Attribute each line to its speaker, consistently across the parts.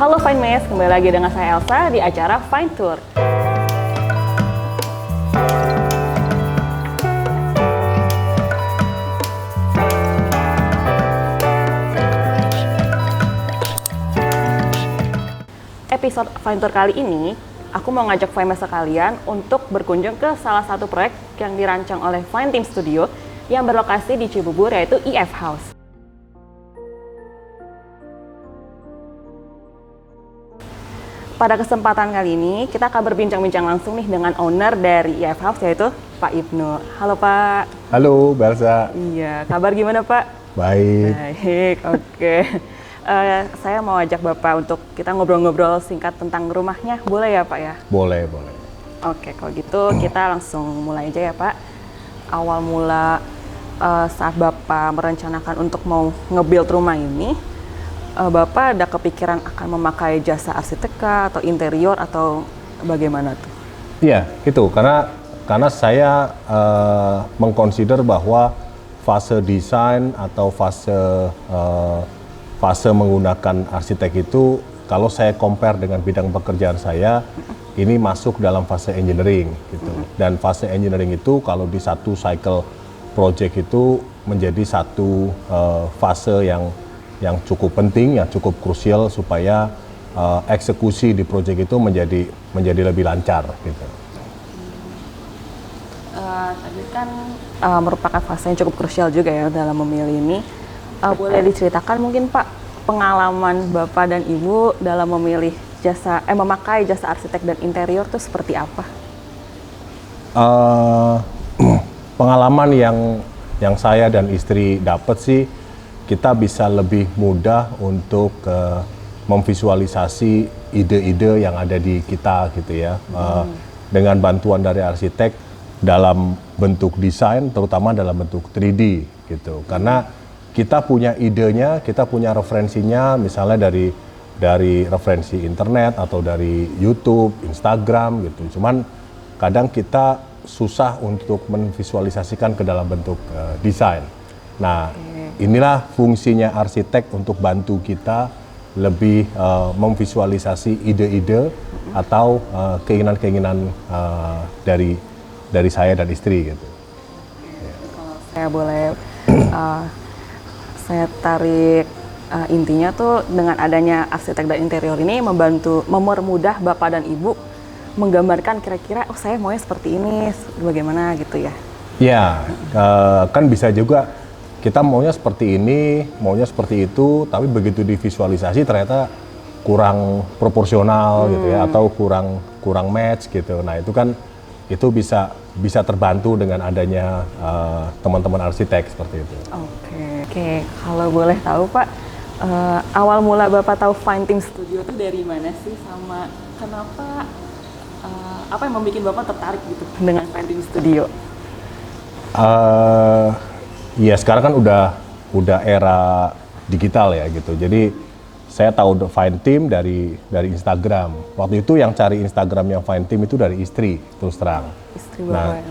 Speaker 1: Halo Finemates, kembali lagi dengan saya Elsa di acara Fine Tour. Episode Fine Tour kali ini, aku mau ngajak Finemates sekalian untuk berkunjung ke salah satu proyek yang dirancang oleh Fine Team Studio yang berlokasi di Cibubur, yaitu EF House. Pada kesempatan kali ini, kita akan berbincang-bincang langsung nih dengan owner dari EF House, yaitu Pak Ibnu. Halo Pak.
Speaker 2: Halo, Belsa.
Speaker 1: Iya, kabar gimana Pak?
Speaker 2: Baik.
Speaker 1: Baik, oke. Saya mau ajak Bapak untuk kita ngobrol-ngobrol singkat tentang rumahnya, boleh ya Pak ya?
Speaker 2: Boleh, boleh.
Speaker 1: Oke, kalau gitu kita langsung mulai aja ya Pak. Awal mula saat Bapak merencanakan untuk mau nge-build rumah ini, Bapak ada kepikiran akan memakai jasa arsitek kah, atau interior, atau bagaimana tuh?
Speaker 2: Iya, itu karena saya mengconsider bahwa fase desain atau fase menggunakan arsitek itu, kalau saya compare dengan bidang pekerjaan saya, ini masuk dalam fase engineering gitu. Dan fase engineering itu kalau di satu cycle project itu menjadi satu fase yang cukup penting, yang cukup krusial supaya eksekusi di proyek itu menjadi lebih lancar gitu.
Speaker 1: Tadi kan merupakan fase yang cukup krusial juga ya dalam memilih ini. Boleh diceritakan mungkin Pak pengalaman Bapak dan Ibu dalam memilih memakai jasa arsitek dan interior itu seperti apa?
Speaker 2: Pengalaman yang saya dan istri dapat sih, kita bisa lebih mudah untuk memvisualisasi ide-ide yang ada di kita gitu ya. Dengan bantuan dari arsitek dalam bentuk desain, terutama dalam bentuk 3D gitu. Karena kita punya idenya, kita punya referensinya, misalnya dari referensi internet atau dari YouTube, Instagram gitu. Cuman kadang kita susah untuk memvisualisasikan ke dalam bentuk desain. Nah, inilah fungsinya arsitek untuk bantu kita lebih memvisualisasi ide-ide atau keinginan-keinginan dari saya dan istri gitu.
Speaker 1: Kalau saya boleh saya tarik intinya tuh dengan adanya arsitek dan interior ini mempermudah Bapak dan Ibu menggambarkan kira-kira saya maunya seperti ini, bagaimana gitu ya.
Speaker 2: Ya, kan bisa juga kita maunya seperti ini, maunya seperti itu, tapi begitu divisualisasi ternyata kurang proporsional gitu ya, atau kurang match gitu. Nah itu bisa terbantu dengan adanya teman-teman arsitek seperti itu.
Speaker 1: Oke. Kalau boleh tahu Pak, awal mula Bapak tahu Fine Team Studio itu dari mana sih, sama kenapa, apa yang membuat Bapak tertarik gitu dengan Fine Team Studio?
Speaker 2: Iya, sekarang kan udah era digital ya gitu. Jadi saya tahu Fine Team dari Instagram. Waktu itu yang cari Instagramnya Fine Team itu dari istri, terus terang.
Speaker 1: Istri Bapak.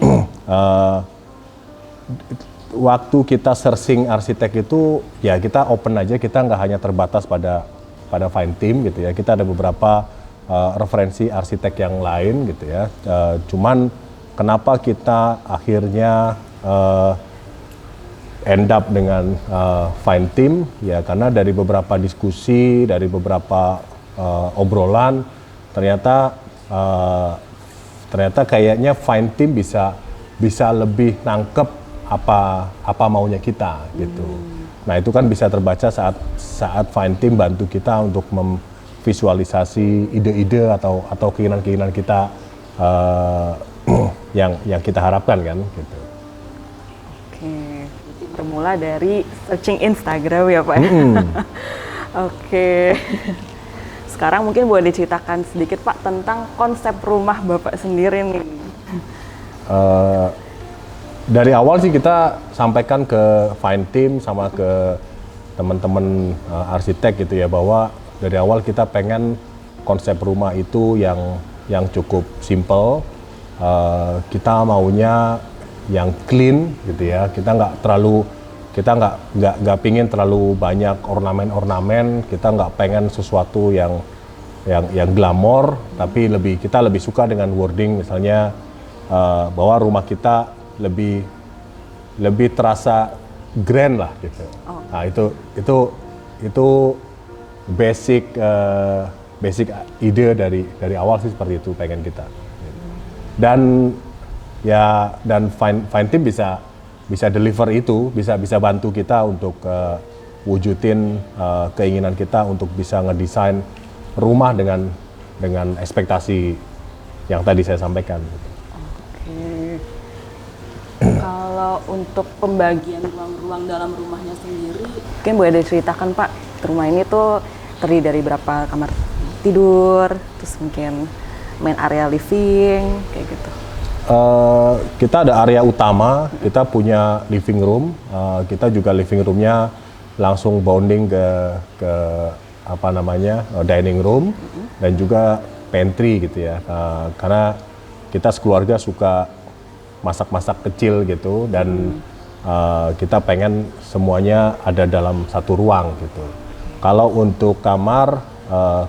Speaker 2: Waktu kita searching arsitek itu ya kita open aja, kita nggak hanya terbatas pada Fine Team gitu ya. Kita ada beberapa referensi arsitek yang lain gitu ya. Cuman kenapa kita akhirnya end up dengan Fine Team ya, karena dari beberapa diskusi, dari beberapa obrolan ternyata kayaknya Fine Team bisa lebih nangkep apa maunya kita gitu. Nah itu kan bisa terbaca saat Fine Team bantu kita untuk memvisualisasi ide-ide atau keinginan-keinginan kita yang kita harapkan kan gitu.
Speaker 1: Bermula dari searching Instagram ya Pak. Oke. Sekarang mungkin boleh diceritakan sedikit Pak tentang konsep rumah Bapak sendiri nih.
Speaker 2: Dari awal sih kita sampaikan ke Fine Team sama ke teman-teman arsitek gitu ya, bahwa dari awal kita pengen konsep rumah itu yang cukup simple. Kita maunya yang clean gitu ya, kita nggak pingin terlalu banyak ornamen-ornamen, kita nggak pengen sesuatu yang yang glamor, tapi kita lebih suka dengan wording misalnya bahwa rumah kita lebih terasa grand lah gitu. Nah itu basic ide dari awal sih seperti itu pengen kita. Dan Fine Team bisa deliver itu, bisa bantu kita untuk wujudin keinginan kita untuk bisa ngedesain rumah dengan ekspektasi yang tadi saya sampaikan.
Speaker 1: Oke. Kalau untuk pembagian ruang-ruang dalam rumahnya sendiri, mungkin boleh diceritakan Pak, rumah ini tuh terdiri dari berapa kamar tidur, terus mungkin main area living, kayak gitu.
Speaker 2: Kita ada area utama, kita punya living room, kita juga living roomnya langsung bonding ke dining room dan juga pantry gitu ya, karena kita sekeluarga suka masak-masak kecil gitu dan kita pengen semuanya ada dalam satu ruang gitu. Kalau untuk kamar,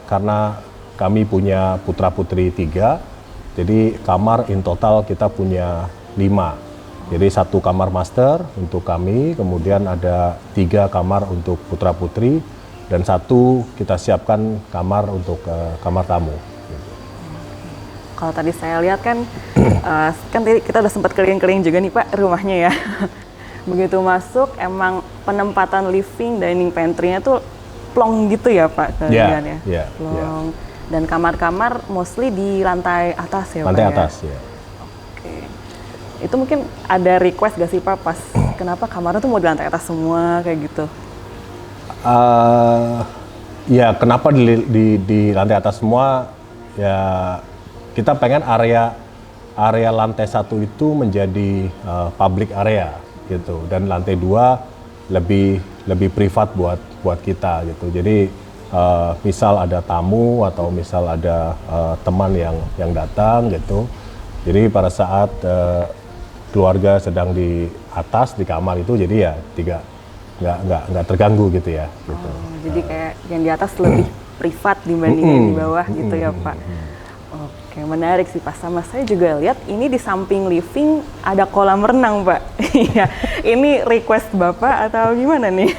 Speaker 2: karena kami punya putra-putri 3, jadi kamar in total kita punya 5. Jadi 1 kamar master untuk kami, kemudian ada 3 kamar untuk putra-putri, dan 1 kita siapkan kamar untuk kamar tamu.
Speaker 1: Kalau tadi saya lihat kan, kan tadi kita udah sempat keliling-keliling juga nih Pak rumahnya ya. Begitu masuk, emang penempatan living, dining, pantry-nya tuh plong gitu ya Pak?
Speaker 2: Iya.
Speaker 1: Plong. Dan kamar-kamar mostly di lantai atas ya Pak?
Speaker 2: Lantai atas, ya.
Speaker 1: Oke. Itu mungkin ada request gak sih Pak pas kenapa kamarnya tuh mau di lantai atas semua kayak gitu?
Speaker 2: Ya kenapa di lantai atas semua, ya kita pengen area lantai 1 itu menjadi public area gitu, dan lantai 2 lebih privat buat kita gitu. Jadi misal ada tamu atau misal ada teman yang datang gitu, jadi pada saat keluarga sedang di atas di kamar itu, jadi ya nggak terganggu gitu ya. Gitu.
Speaker 1: Jadi kayak yang di atas lebih privat dibanding yang di bawah gitu ya Pak. Oke, menarik sih Pak. Sama saya juga lihat ini di samping living ada kolam renang Pak. Iya, ini request Bapak atau gimana nih?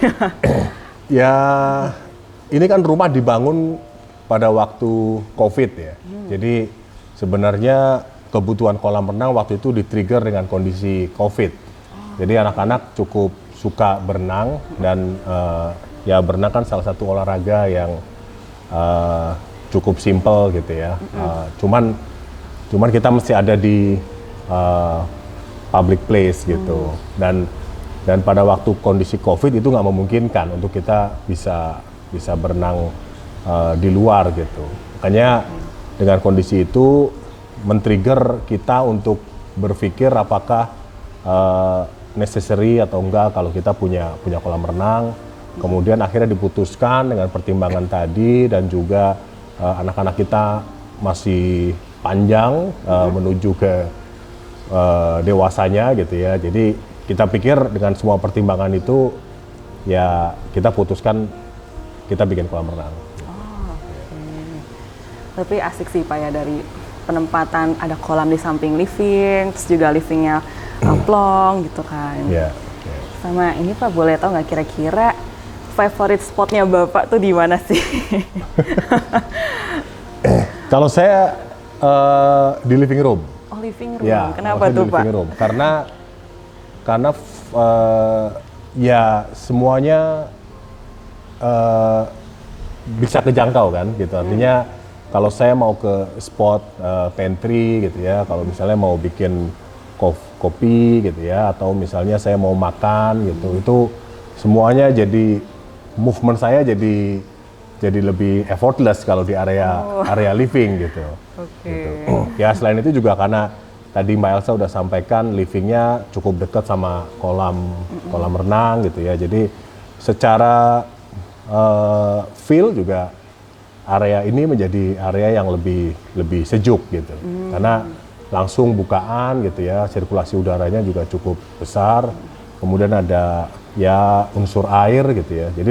Speaker 2: Ya, ini kan rumah dibangun pada waktu COVID ya. Jadi sebenarnya kebutuhan kolam renang waktu itu di-trigger dengan kondisi COVID. Jadi anak-anak cukup suka berenang dan ya berenang kan salah satu olahraga yang cukup simple gitu ya. Cuman kita mesti ada di public place gitu. Dan pada waktu kondisi COVID itu nggak memungkinkan untuk kita bisa berenang di luar gitu. Makanya dengan kondisi itu men-trigger kita untuk berpikir apakah necessary atau enggak kalau kita punya kolam renang. Kemudian akhirnya diputuskan dengan pertimbangan tadi, dan juga anak-anak kita masih panjang menuju ke dewasanya gitu ya. Jadi kita pikir dengan semua pertimbangan itu ya kita putuskan kita bikin kolam renang.
Speaker 1: Tapi asik sih Pak ya, dari penempatan ada kolam di samping living, terus juga livingnya plong gitu kan.
Speaker 2: Yeah.
Speaker 1: Sama ini Pak, boleh tahu nggak kira-kira favorit spotnya Bapak tuh di mana sih?
Speaker 2: Kalau saya di living room.
Speaker 1: Oh, living room.
Speaker 2: Ya,
Speaker 1: kenapa tuh Pak?
Speaker 2: Living room. Karena ya semuanya bisa kejangkau kan gitu. Artinya kalau saya mau ke spot pantry gitu ya, kalau misalnya mau bikin kopi gitu ya, atau misalnya saya mau makan gitu, itu semuanya jadi movement saya jadi lebih effortless kalau di area living gitu.
Speaker 1: Oke.
Speaker 2: Gitu. Ya selain itu juga karena tadi Mbak Elsa udah sampaikan livingnya cukup dekat sama kolam renang gitu ya. Jadi secara feel juga area ini menjadi area yang lebih sejuk gitu. Karena langsung bukaan gitu ya, sirkulasi udaranya juga cukup besar. Kemudian ada ya unsur air gitu ya. Jadi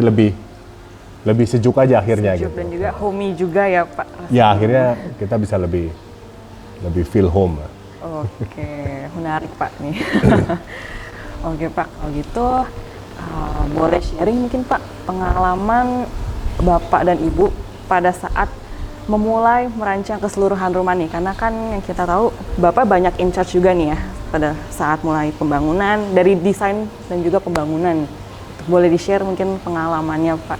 Speaker 2: lebih sejuk aja akhirnya
Speaker 1: sejuk
Speaker 2: gitu.
Speaker 1: dan juga homey juga ya Pak.
Speaker 2: Ya akhirnya kita bisa lebih feel home.
Speaker 1: Oke, menarik Pak nih. Oke Pak, kalau gitu boleh sharing mungkin Pak pengalaman Bapak dan Ibu pada saat memulai merancang keseluruhan rumah nih, karena kan yang kita tahu Bapak banyak in charge juga nih ya pada saat mulai pembangunan, dari desain dan juga pembangunan. Boleh di-share mungkin pengalamannya Pak,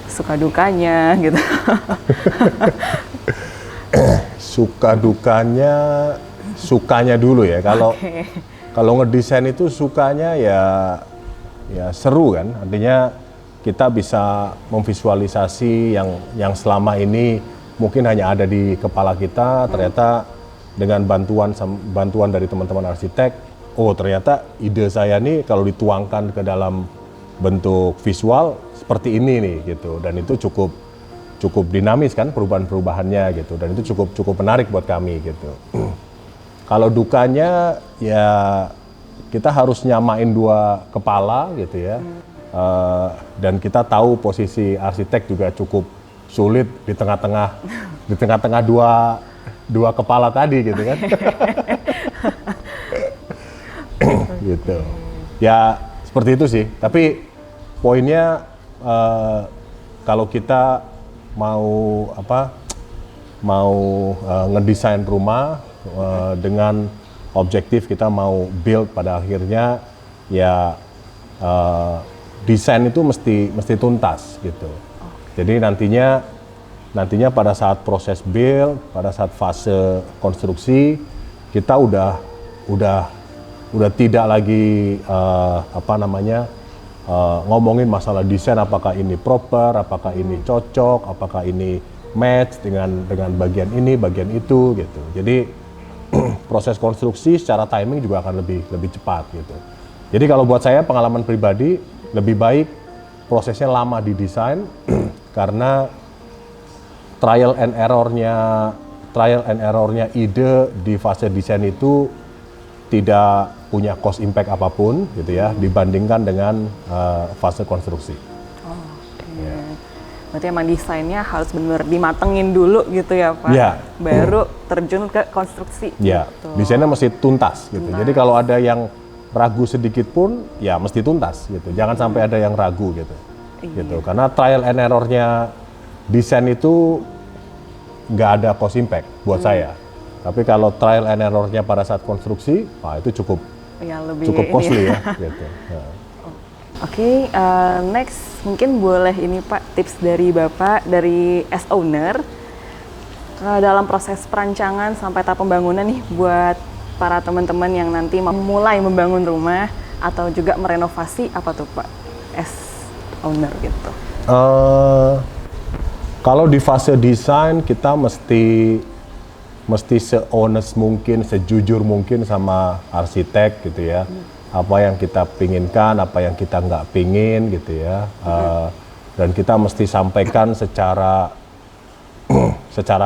Speaker 1: suka dukanya gitu.
Speaker 2: Suka dukanya, sukanya dulu ya. Kalau ngedesain itu sukanya ya seru kan. Artinya kita bisa memvisualisasi yang selama ini mungkin hanya ada di kepala kita, ternyata dengan bantuan dari teman-teman arsitek, oh ternyata ide saya nih kalau dituangkan ke dalam bentuk visual seperti ini nih gitu, dan itu cukup dinamis kan perubahan-perubahannya gitu, dan itu cukup menarik buat kami gitu. Kalau dukanya ya kita harus nyamain dua kepala gitu ya, dan kita tahu posisi arsitek juga cukup sulit di tengah-tengah dua kepala tadi gitu kan. Gitu. Ya seperti itu sih. Tapi poinnya kalau kita mau ngedesain rumah dengan objektif kita mau build pada akhirnya ya desain itu mesti tuntas gitu. Jadi nantinya pada saat proses build, pada saat fase konstruksi kita udah tidak lagi ngomongin masalah desain, apakah ini proper, apakah ini cocok, apakah ini match dengan bagian ini, bagian itu gitu. Jadi proses konstruksi secara timing juga akan lebih cepat gitu. Jadi kalau buat saya pengalaman pribadi lebih baik prosesnya lama di desain karena trial and errornya ide di fase desain itu tidak punya cost impact apapun gitu ya, dibandingkan dengan fase konstruksi.
Speaker 1: Oh, okay. Yeah. Berarti emang desainnya harus benar dimatengin dulu gitu ya Pak,
Speaker 2: yeah.
Speaker 1: Baru terjun ke konstruksi.
Speaker 2: Ya,
Speaker 1: gitu.
Speaker 2: Desainnya mesti tuntas gitu. Jadi kalau ada yang ragu sedikit pun ya mesti tuntas gitu. Jangan sampai ada yang ragu gitu.
Speaker 1: Iya.
Speaker 2: Gitu. Karena trial and errornya desain itu nggak ada cost impact buat saya. Tapi kalau trial and errornya pada saat konstruksi, wah itu cukup costly ya. Gitu. Ya.
Speaker 1: Oke, next mungkin boleh ini Pak tips dari Bapak dari as owner dalam proses perancangan sampai tahap pembangunan nih buat para teman-teman yang nanti memulai membangun rumah atau juga merenovasi, apa tuh Pak as owner gitu?
Speaker 2: Kalau di fase desain kita mesti se-honest mungkin, sejujur mungkin sama arsitek gitu ya. Apa yang kita pinginkan, apa yang kita nggak pingin gitu ya. Dan kita mesti sampaikan secara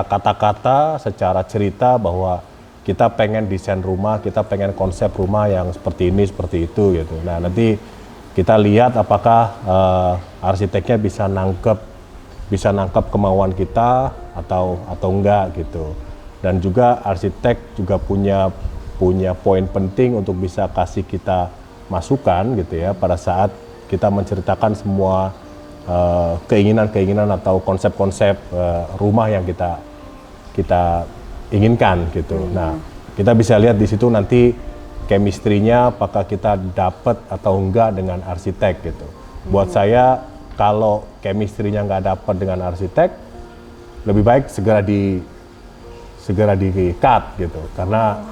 Speaker 2: kata-kata, secara cerita bahwa kita pengen desain rumah, kita pengen konsep rumah yang seperti ini, seperti itu gitu. Nah nanti kita lihat apakah arsiteknya bisa nangkep kemauan kita atau enggak gitu. Dan juga arsitek juga punya poin penting untuk bisa kasih kita masukan gitu ya pada saat kita menceritakan semua keinginan atau konsep-konsep rumah yang kita inginkan gitu. Nah, kita bisa lihat di situ nanti chemistry-nya apakah kita dapat atau enggak dengan arsitek gitu. Buat saya kalau chemistry-nya nggak dapat dengan arsitek, lebih baik segera di cut gitu. Karena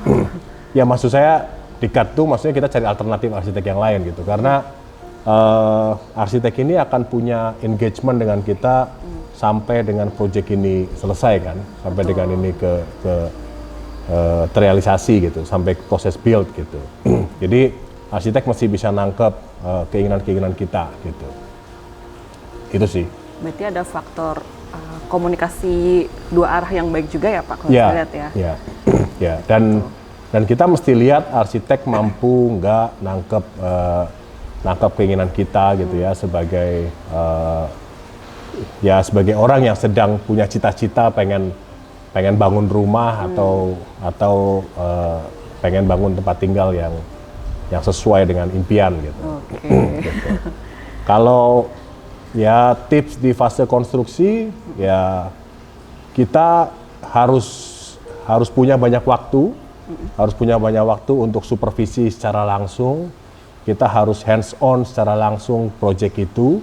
Speaker 2: ya maksud saya di cut tuh maksudnya kita cari alternatif arsitek yang lain gitu. Karena arsitek ini akan punya engagement dengan kita sampai dengan proyek ini selesai kan, sampai dengan ini ke terrealisasi gitu, sampai proses build gitu. Jadi arsitek mesti bisa nangkep keinginan kita gitu. Itu sih.
Speaker 1: Berarti ada faktor komunikasi dua arah yang baik juga ya Pak kalau saya lihat ya.
Speaker 2: Ya. Dan kita mesti lihat arsitek mampu nggak nangkep keinginan kita gitu ya sebagai ya sebagai orang yang sedang punya cita-cita pengen bangun rumah atau pengen bangun tempat tinggal yang sesuai dengan impian gitu. Gitu. Kalau ya tips di fase konstruksi ya kita harus punya banyak waktu, untuk supervisi secara langsung. Kita harus hands on secara langsung proyek itu.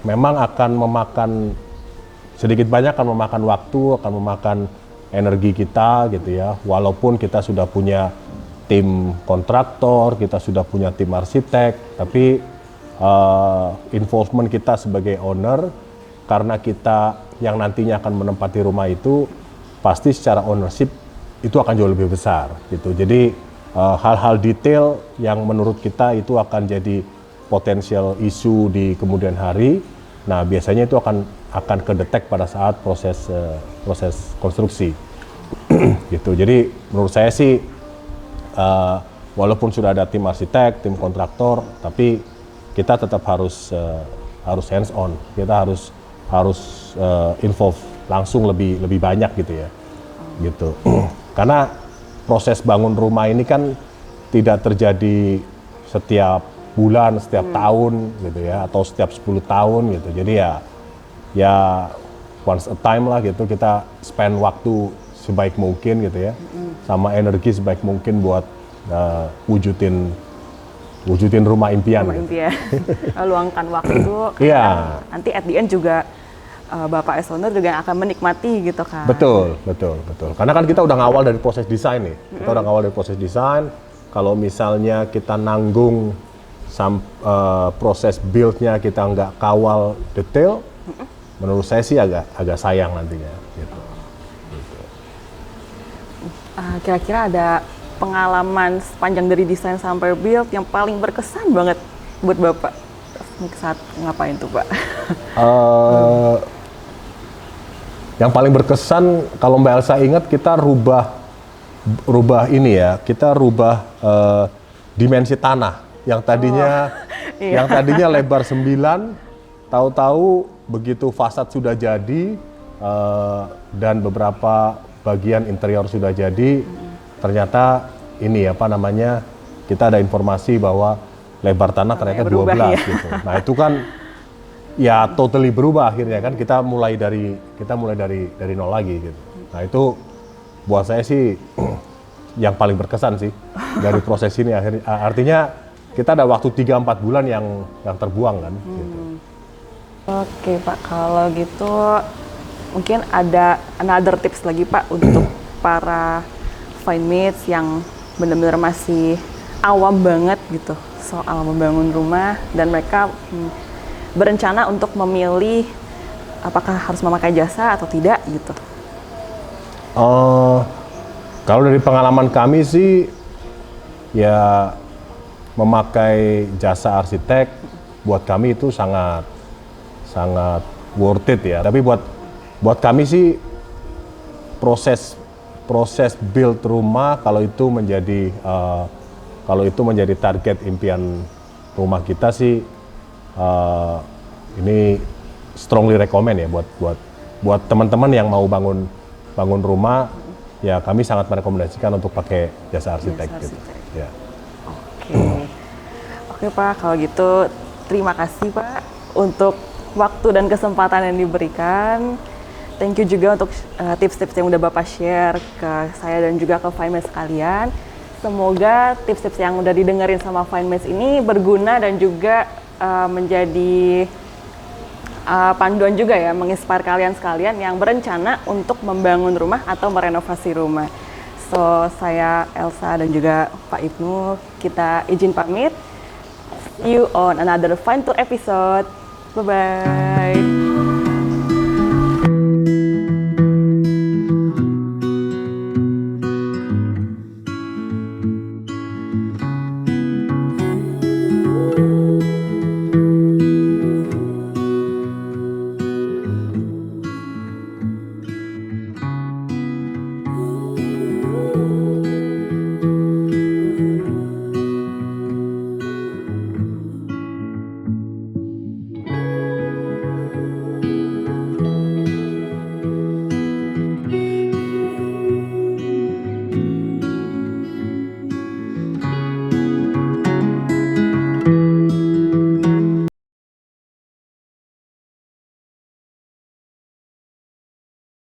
Speaker 2: Memang akan memakan sedikit banyak, akan memakan waktu, akan memakan energi kita gitu ya. Walaupun kita sudah punya tim kontraktor, kita sudah punya tim arsitek, tapi involvement kita sebagai owner, karena kita yang nantinya akan menempati rumah itu pasti secara ownership itu akan jauh lebih besar gitu. Jadi hal-hal detail yang menurut kita itu akan jadi potensial isu di kemudian hari. Nah, biasanya itu akan kedetek pada saat proses konstruksi. Gitu. Jadi menurut saya sih walaupun sudah ada tim arsitek, tim kontraktor, tapi kita tetap harus hands on. Kita harus involve langsung lebih banyak gitu ya. Gitu. Karena proses bangun rumah ini kan tidak terjadi setiap bulan, setiap tahun gitu ya, atau setiap 10 tahun gitu. Jadi ya once a time lah gitu, kita spend waktu sebaik mungkin gitu ya, sama energi sebaik mungkin buat wujudin rumah impian.
Speaker 1: Rumah impian. Luangkan waktu.
Speaker 2: Iya.
Speaker 1: Nanti at the end juga Bapak as owner juga akan menikmati gitu kan.
Speaker 2: Betul. Karena kan kita udah ngawal dari proses desain nih. Kita udah ngawal dari proses desain. Kalau misalnya kita nanggung proses build-nya kita nggak kawal detail, menurut saya sih agak sayang nantinya. Gitu.
Speaker 1: Kira-kira ada pengalaman sepanjang dari desain sampai build yang paling berkesan banget buat Bapak saat ngapain tuh Pak?
Speaker 2: Yang paling berkesan kalau Mbak Elsa ingat, kita rubah dimensi tanah yang tadinya lebar 9, tahu-tahu begitu fasad sudah jadi dan beberapa bagian interior sudah jadi, ternyata kita ada informasi bahwa lebar tanah ternyata 12 ya. Gitu. Nah, itu kan ya totally berubah akhirnya kan, kita mulai dari nol lagi gitu. Nah, itu buat saya sih yang paling berkesan sih dari proses ini. Artinya kita ada waktu 3-4 bulan yang terbuang kan gitu.
Speaker 1: Oke Pak, kalau gitu mungkin ada another tips lagi Pak untuk para finemates yang benar-benar masih awam banget gitu soal membangun rumah, dan mereka berencana untuk memilih apakah harus memakai jasa atau tidak gitu.
Speaker 2: Kalau dari pengalaman kami sih ya memakai jasa arsitek buat kami itu sangat worth it ya. Tapi buat kami sih proses build rumah kalau itu menjadi target impian rumah kita sih, ini strongly recommend ya buat teman-teman yang mau bangun rumah, ya kami sangat merekomendasikan untuk pakai jasa arsitek gitu. Ya.
Speaker 1: Oke Pak, kalau gitu terima kasih Pak untuk waktu dan kesempatan yang diberikan. Thank you juga untuk tips-tips yang udah Bapak share ke saya dan juga ke finemates sekalian. Semoga tips-tips yang udah didengerin sama finemates ini berguna dan juga menjadi panduan juga ya, menginspire kalian sekalian yang berencana untuk membangun rumah atau merenovasi rumah. So, saya Elsa dan juga Pak Ibnu, kita izin pamit. See you on another Fine Tour episode. Bye-bye.